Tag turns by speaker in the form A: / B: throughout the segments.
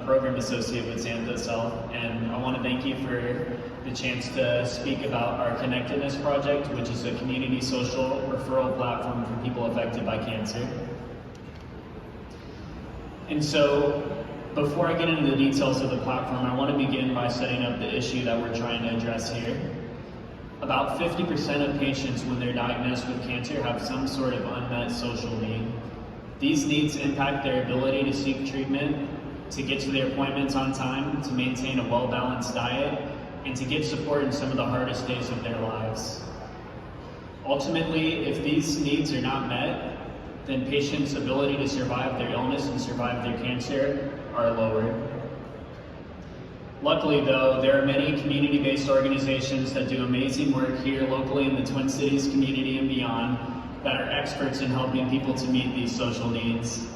A: program associate with Xanthos Health, and I want to thank you for the chance to speak about our Connectedness Project, which is a community social referral platform for people affected by cancer. And so, before I get into the details of the platform, I want to begin by setting up the issue that we're trying to address here. About 50% of patients, when they're diagnosed with cancer, have some sort of unmet social need. These needs impact their ability to seek treatment, to get to their appointments on time, to maintain a well-balanced diet, and to get support in some of the hardest days of their lives. Ultimately, if these needs are not met, then patients' ability to survive their illness and survive their cancer are lowered. Luckily though, there are many community-based organizations that do amazing work here locally in the Twin Cities community and beyond that are experts in helping people to meet these social needs.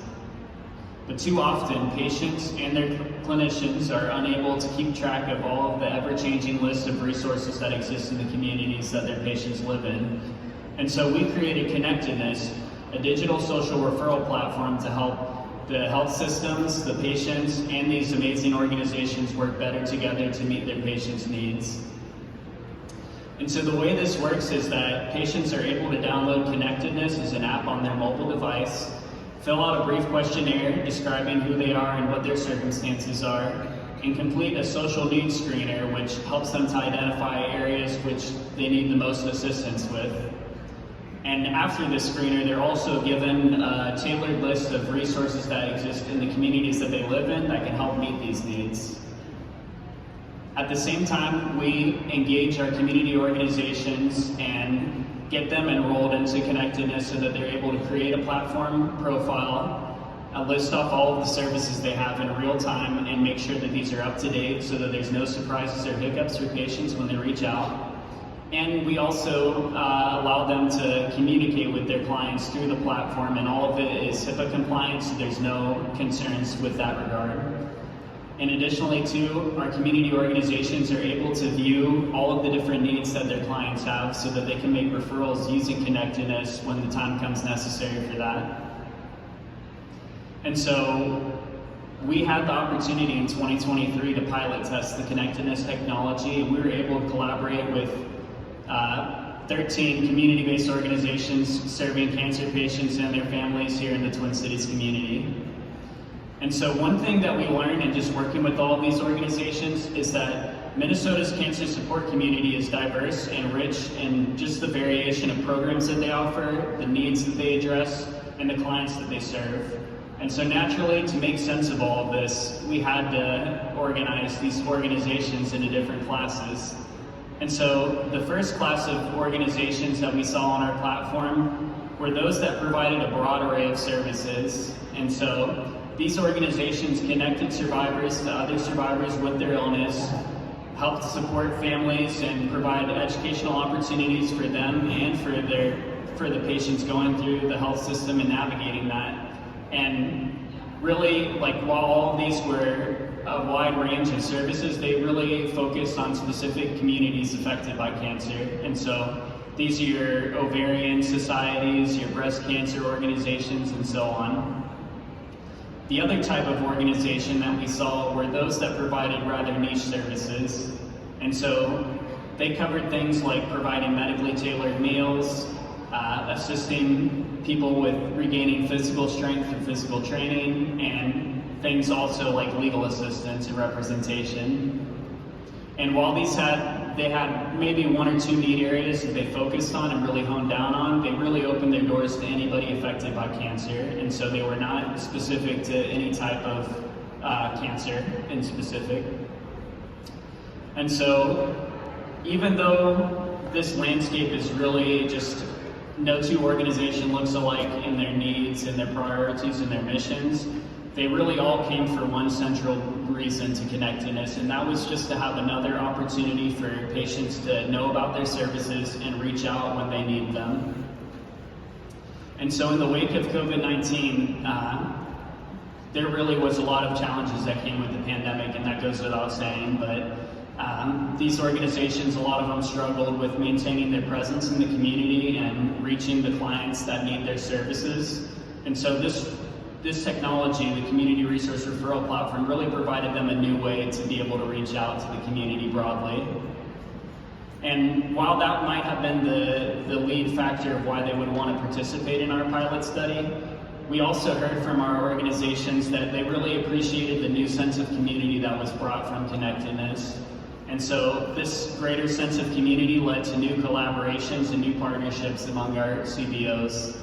A: But too often, patients and their clinicians are unable to keep track of all of the ever-changing lists of resources that exist in the communities that their patients live in. And so we created Connectedness, a digital social referral platform to help the health systems, the patients, and these amazing organizations work better together to meet their patients' needs. And so the way this works is that patients are able to download Connectedness as an app on their mobile device, fill out a brief questionnaire describing who they are and what their circumstances are, and complete a social needs screener, which helps them to identify areas which they need the most assistance with. And after this screener, they're also given a tailored list of resources that exist in the communities that they live in that can help meet these needs. At the same time, we engage our community organizations and get them enrolled into Connectedness so that they're able to create a platform profile, list off all of the services they have in real time, and make sure that these are up to date so that there's no surprises or hiccups for patients when they reach out. And we also allow them to communicate with their clients through the platform, and all of it is HIPAA compliant, so there's no concerns with that regard. And additionally too, our community organizations are able to view all of the different needs that their clients have so that they can make referrals using Connectedness when the time comes necessary for that. And so we had the opportunity in 2023 to pilot test the Connectedness technology, and we were able to collaborate with 13 community-based organizations serving cancer patients and their families here in the Twin Cities community. And so one thing that we learned in just working with all of these organizations is that Minnesota's cancer support community is diverse and rich in just the variation of programs that they offer, the needs that they address, and the clients that they serve. And so naturally, to make sense of all of this, we had to organize these organizations into different classes. And so the first class of organizations that we saw on our platform were those that provided a broad array of services. And so these organizations connected survivors to other survivors with their illness, helped support families and provide educational opportunities for them and for the patients going through the health system and navigating that. And really, while all of these were a wide range of services, they really focused on specific communities affected by cancer. And so these are your ovarian societies, your breast cancer organizations, and so on. The other type of organization that we saw were those that provided rather niche services. And so they covered things like providing medically tailored meals, assisting people with regaining physical strength through physical training, and things also like legal assistance and representation. And while they had maybe one or two need areas that they focused on and really honed down on, they really opened their doors to anybody affected by cancer. And so they were not specific to any type of cancer in specific. And so even though this landscape is really just no two organization looks alike in their needs and their priorities and their missions, they really all came for one central reason to Connectedness, and that was just to have another opportunity for patients to know about their services and reach out when they need them. And so in the wake of COVID-19, there really was a lot of challenges that came with the pandemic, and that goes without saying, but these organizations, a lot of them struggled with maintaining their presence in the community and reaching the clients that need their services. And so this this technology, the Community Resource Referral Platform, really provided them a new way to be able to reach out to the community broadly. And while that might have been the lead factor of why they would want to participate in our pilot study, we also heard from our organizations that they really appreciated the new sense of community that was brought from Connectedness. And so this greater sense of community led to new collaborations and new partnerships among our CBOs.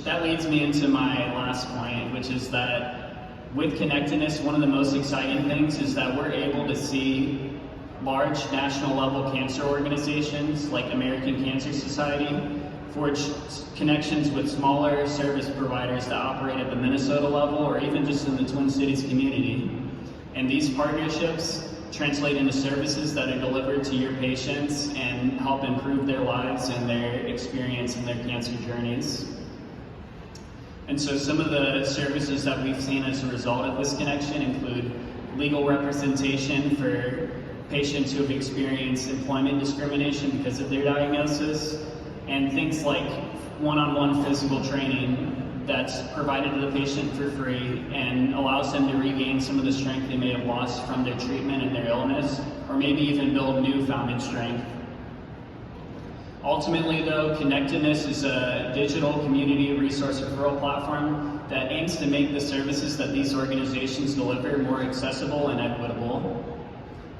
A: That leads me into my last point, which is that with Connectedness, one of the most exciting things is that we're able to see large national level cancer organizations like American Cancer Society forge connections with smaller service providers that operate at the Minnesota level or even just in the Twin Cities community. And these partnerships translate into services that are delivered to your patients and help improve their lives and their experience in their cancer journeys. And so some of the services that we've seen as a result of this connection include legal representation for patients who have experienced employment discrimination because of their diagnosis, and things like one-on-one physical training that's provided to the patient for free and allows them to regain some of the strength they may have lost from their treatment and their illness, or maybe even build new founded strength. Ultimately though, Connectedness is a digital community resource referral platform that aims to make the services that these organizations deliver more accessible and equitable.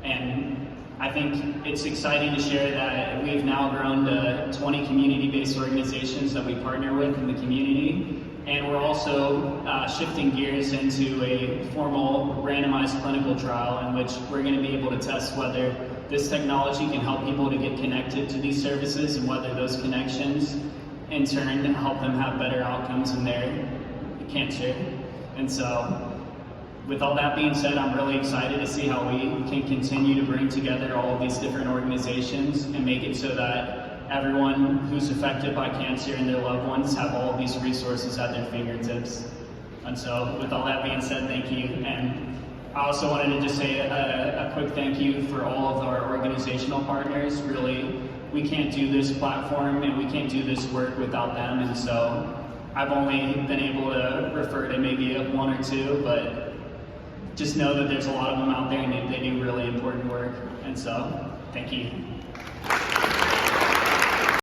A: And I think it's exciting to share that we've now grown to 20 community-based organizations that we partner with in the community. And we're also shifting gears into a formal randomized clinical trial in which we're going to be able to test whether this technology can help people to get connected to these services and whether those connections in turn help them have better outcomes in their cancer. And so, with all that being said, I'm really excited to see how we can continue to bring together all of these different organizations and make it so that everyone who's affected by cancer and their loved ones have all of these resources at their fingertips. And so, with all that being said, thank you. And I also wanted to just say a quick thank you for all of our organizational partners. Really, we can't do this platform and we can't do this work without them. And so, I've only been able to refer to maybe one or two, but just know that there's a lot of them out there and they do really important work. And so, thank you.